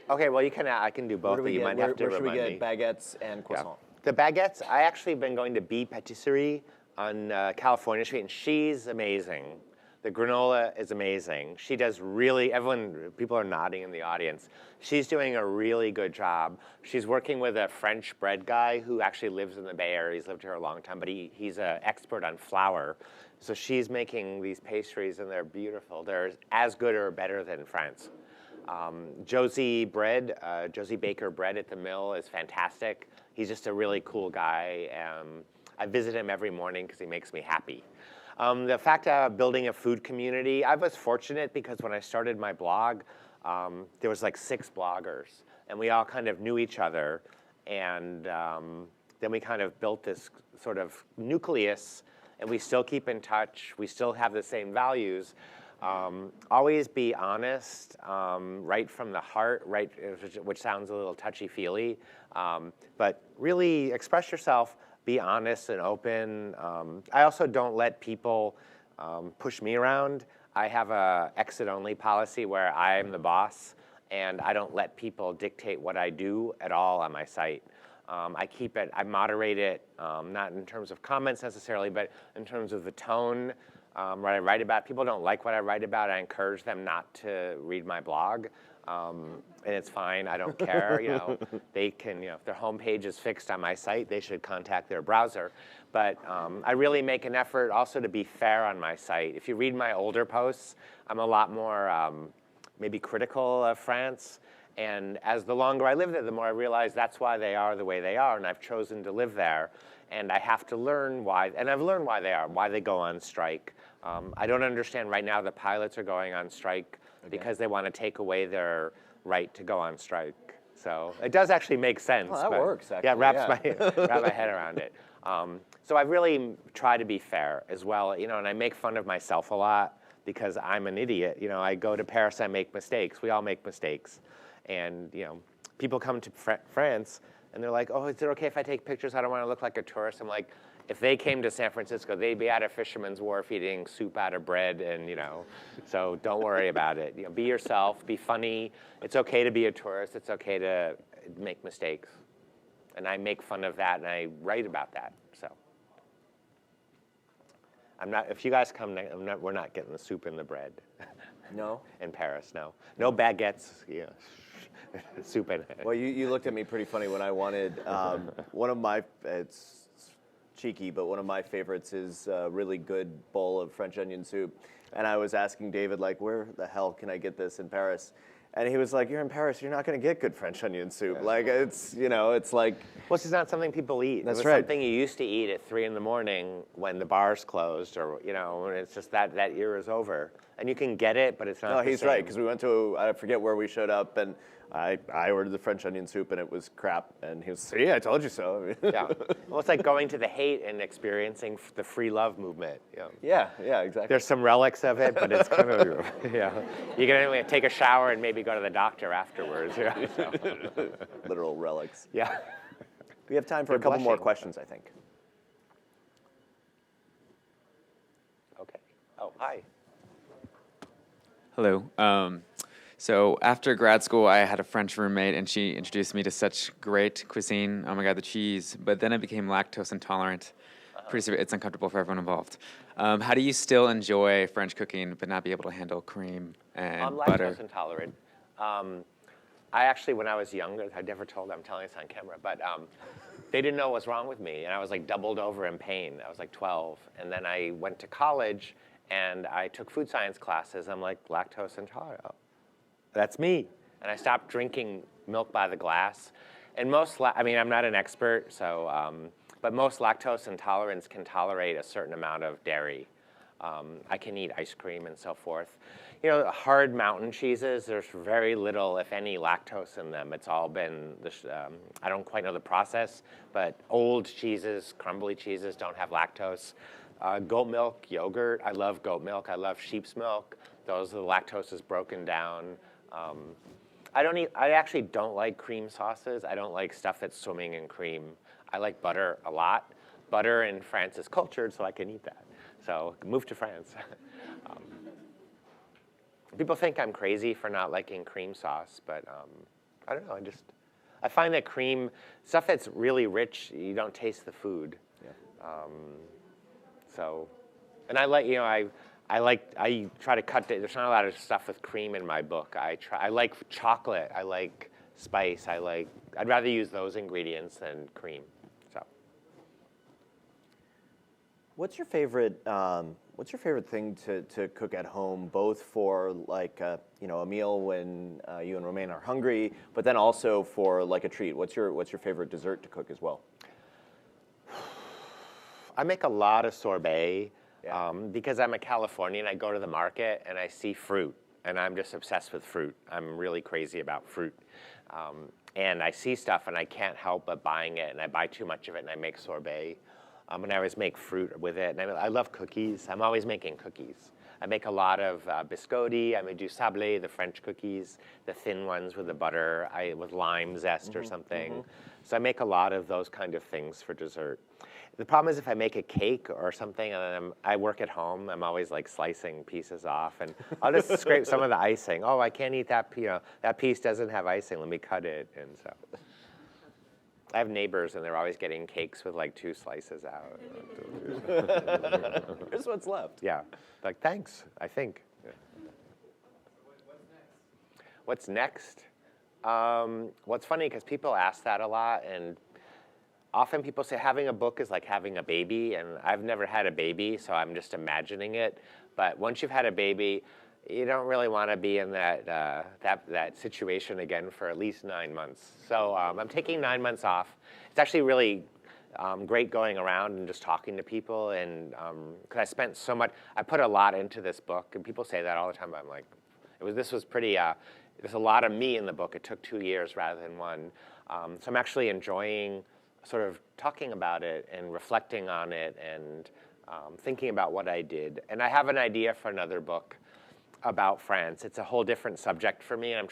S2: okay, well, I can do both, but you might have to
S1: Where should we
S2: remind
S1: get
S2: me.
S1: baguettes and croissant?
S2: The baguettes, I actually been going to Bee Patisserie on California Street, and she's amazing. The granola is amazing. She does people are nodding in the audience. She's doing a really good job. She's working with a French bread guy who actually lives in the Bay Area. He's lived here a long time, but he's an expert on flour. So she's making these pastries, and they're beautiful. They're as good or better than France. Josie Baker Bread at the Mill is fantastic. He's just a really cool guy. I visit him every morning because he makes me happy. The fact of building a food community, I was fortunate because when I started my blog, there was like 6 bloggers, and we all kind of knew each other, and then we kind of built this sort of nucleus, and we still keep in touch. We still have the same values. Always be honest, right from the heart, which sounds a little touchy-feely, but really express yourself. Be honest and open. I also don't let people push me around. I have a exit-only policy where I am the boss, and I don't let people dictate what I do at all on my site. I moderate it, not in terms of comments necessarily, but in terms of the tone, what I write about. People don't like what I write about. I encourage them not to read my blog. And it's fine, I don't care, they can, if their homepage is fixed on my site, they should contact their browser. But I really make an effort also to be fair on my site. If you read my older posts, I'm a lot more maybe critical of France. And as the longer I live there, the more I realize that's why they are the way they are, and I've chosen to live there. And I have to learn why, and I've learned why they go on strike. I don't understand right now the pilots are going on strike because they want to take away their right to go on strike. So it does actually make sense.
S1: Well, that works, actually.
S2: Yeah, wrap my head around it. So I really try to be fair as well, and I make fun of myself a lot because I'm an idiot. I go to Paris, I make mistakes. We all make mistakes. And, people come to France and they're like, oh, is it okay if I take pictures? I don't want to look like a tourist. I'm like, if they came to San Francisco, they'd be at a fisherman's wharf eating soup out of bread, and so don't worry about it. Be yourself, be funny. It's okay to be a tourist. It's okay to make mistakes, and I make fun of that, and I write about that. So if you guys come, we're not getting the soup and the bread.
S1: No?
S2: In Paris, no. No baguettes. Soup in it.
S1: Well, you looked at me pretty funny when I wanted one of my. It's cheeky, but one of my favorites is a really good bowl of French onion soup. And I was asking David, like, where the hell can I get this in Paris? And he was like, you're in Paris, you're not going to get good French onion soup. Yeah. Like, it's like...
S2: Well, it's not something people eat.
S1: That's
S2: it was
S1: right.
S2: Something you used to eat at 3 in the morning when the bars closed, or, and it's just that era is over. And you can get it, but it's not the same.
S1: No, he's right, because we went to, I forget where we showed up, and I ordered the French onion soup, and it was crap. And he was, see, I told you so.
S2: Yeah. Well, it's like going to the Haight and experiencing the free love movement.
S1: Yeah, exactly.
S2: There's some relics of it, but it's kind of, yeah. You can only take a shower and maybe go to the doctor afterwards. Yeah.
S1: Literal relics.
S2: Yeah.
S1: We have time for a couple more questions, I think.
S2: Okay. Oh, hi.
S9: Hello. So after grad school, I had a French roommate, and she introduced me to such great cuisine. Oh my God, the cheese! But then I became lactose intolerant. It's uncomfortable for everyone involved. How do you still enjoy French cooking but not be able to handle cream and butter?
S2: I'm lactose intolerant. I actually, when I was younger, I never told them, I'm telling this on camera, but they didn't know what was wrong with me, and I was like doubled over in pain. I was like 12, and then I went to college, and I took food science classes. I'm like, lactose intolerant. That's me. And I stopped drinking milk by the glass. And I mean, I'm not an expert, so, but most lactose intolerants can tolerate a certain amount of dairy. I can eat ice cream and so forth. You know, hard mountain cheeses, there's very little, if any, lactose in them. It's all been, I don't quite know the process, but old cheeses, crumbly cheeses don't have lactose. Goat milk, yogurt, I love goat milk. I love sheep's milk. The lactose is broken down. I actually don't like cream sauces. I don't like stuff that's swimming in cream. I like butter a lot. Butter in France is cultured, so I can eat that. So move to France. People think I'm crazy for not liking cream sauce, but I don't know. I find that stuff that's really rich, you don't taste the food. Yeah. And I like, you know, I try to cut. There's not a lot of stuff with cream in my book. I like chocolate. I like spice. I'd rather use those ingredients than cream. So.
S1: What's your favorite thing to cook at home, both for like a meal when you and Romaine are hungry, but then also for like a treat? What's your favorite dessert to cook as well?
S2: I make a lot of sorbet because I'm a Californian. I go to the market and I see fruit, and I'm just obsessed with fruit. I'm really crazy about fruit. And I see stuff and I can't help but buying it, and I buy too much of it and I make sorbet. And I always make fruit with it. And I love cookies. I'm always making cookies. I make a lot of biscotti. I may do sablé, the French cookies, the thin ones with the butter, with lime zest or something. So I make a lot of those kind of things for dessert. The problem is if I make a cake or something and then I work at home, I'm always like slicing pieces off, and I'll just scrape some of the icing. Oh, I can't eat that, that piece doesn't have icing, let me cut it. And so I have neighbors and they're always getting cakes with like 2 slices out.
S1: Here's what's left.
S2: Yeah, like thanks, I think. Yeah. What's next? What's funny, because people ask that a lot, and often people say having a book is like having a baby, and I've never had a baby, so I'm just imagining it. But once you've had a baby, you don't really want to be in that situation again for at least 9 months. So I'm taking 9 months off. It's actually really great going around and just talking to people, and because I spent so much, I put a lot into this book, and people say that all the time. But I'm like, this was pretty. There's a lot of me in the book. It took 2 years rather than 1. So I'm actually enjoying sort of talking about it and reflecting on it and thinking about what I did. And I have an idea for another book about France. It's a whole different subject for me, and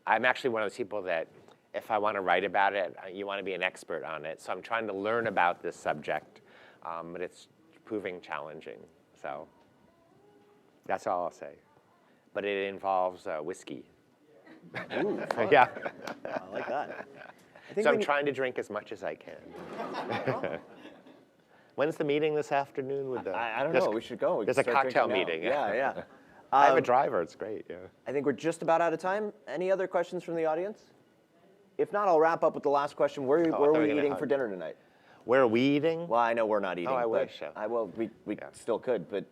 S2: I'm actually one of those people that if I want to write about it, you want to be an expert on it. So I'm trying to learn about this subject, but it's proving challenging. So that's all I'll say. But it involves whiskey.
S1: Ooh, fun.
S2: Yeah.
S1: I like that.
S2: So I'm trying to drink as much as I can. When's the meeting this afternoon? With
S1: I don't know. We should go.
S2: There's a cocktail meeting.
S1: Yeah.
S2: I have a driver. It's great. Yeah.
S1: I think we're just about out of time. Any other questions from the audience? If not, I'll wrap up with the last question. Where are we eating for dinner tonight?
S2: Where are we eating?
S1: Well, I know we're not eating.
S2: Oh, I wish.
S1: We still could, but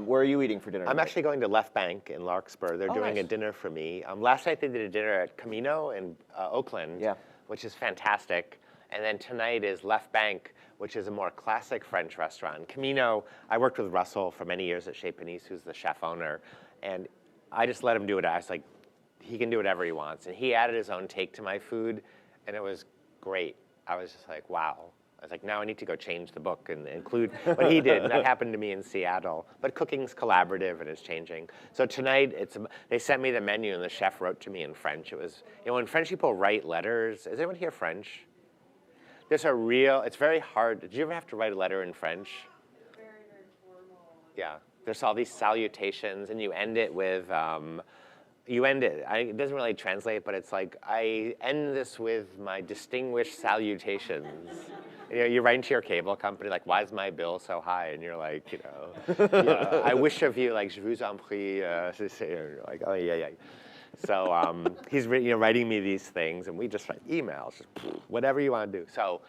S1: where are you eating for dinner tonight?
S2: I'm actually going to Left Bank in Larkspur. They're doing a dinner for me. Last night they did a dinner at Camino in Oakland, which is fantastic. And then tonight is Left Bank, which is a more classic French restaurant. Camino, I worked with Russell for many years at Chez Panisse, who's the chef owner. And I just let him do it. I was like, he can do whatever he wants. And he added his own take to my food, and it was great. I was just like, wow. I was like, now I need to go change the book and include what he did. And that happened to me in Seattle. But cooking's collaborative and it's changing. So tonight, they sent me the menu and the chef wrote to me in French. It was, when French people write letters, does anyone here French? It's very hard. Did you ever have to write a letter in French?
S10: Very, very formal.
S2: Yeah. There's all these salutations, and you end it with, it doesn't really translate, but it's like, I end this with my distinguished salutations. You write into your cable company, like, why is my bill so high? And you're like, I wish of you, like, je vous en prie, you're like, oh, yeah. So he's writing me these things, and we just write emails, just whatever you want to do. So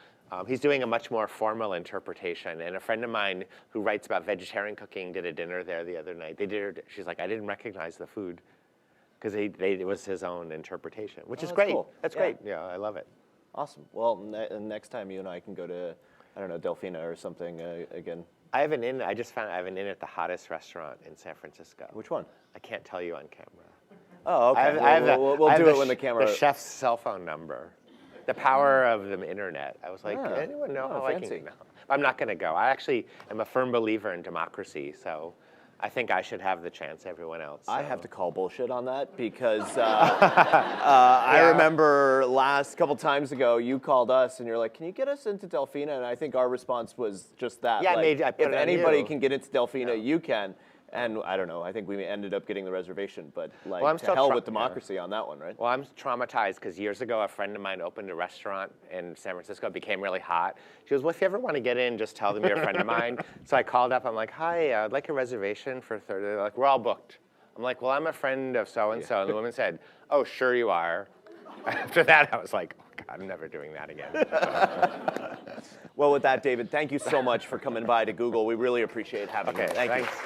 S2: he's doing a much more formal interpretation. And a friend of mine who writes about vegetarian cooking did a dinner there the other night. She's like, I didn't recognize the food because it was his own interpretation, which is great.
S1: Cool.
S2: That's great. Yeah, I love it.
S1: Awesome. Well, next time you and I can go to, I don't know, Delfina or something again.
S2: I have an inn. I just found I have an inn at the hottest restaurant in San Francisco.
S1: Which one?
S2: I can't tell you on camera.
S1: Oh, okay. We'll do it when the camera.
S2: The chef's cell phone number. The power of the internet. I was like,
S1: Ah,
S2: anyone know
S1: oh,
S2: how I
S1: fancy.
S2: can? No. I'm not going to go. I actually am a firm believer in democracy, so I think I should have the chance everyone else.
S1: I
S2: so.
S1: have to call bullshit on that because I remember last couple times ago you called us and you're like, can you get us into Delfina? And I think our response was just that.
S2: Yeah,
S1: like,
S2: I put
S1: if
S2: it on
S1: anybody
S2: you.
S1: can get into Delfina, you can. And I don't know, I think we ended up getting the reservation, but like
S2: Well, I'm
S1: to
S2: still
S1: hell
S2: try-
S1: with democracy on that one, right?
S2: Well, I'm traumatized because years ago, a friend of mine opened a restaurant in San Francisco. It became really hot. She goes, well, if you ever want to get in, just tell them you're a friend of mine. So I called up. I'm like, hi, I'd like a reservation for Thursday. They're like, we're all booked. I'm like, well, I'm a friend of so-and-so. And the woman said, oh, sure you are. After that, I was like, oh, God, I'm never doing that again.
S1: Well, with that, David, thank you so much for coming by to Google. We really appreciate having you.
S2: Okay,
S1: Thank you.
S2: thanks.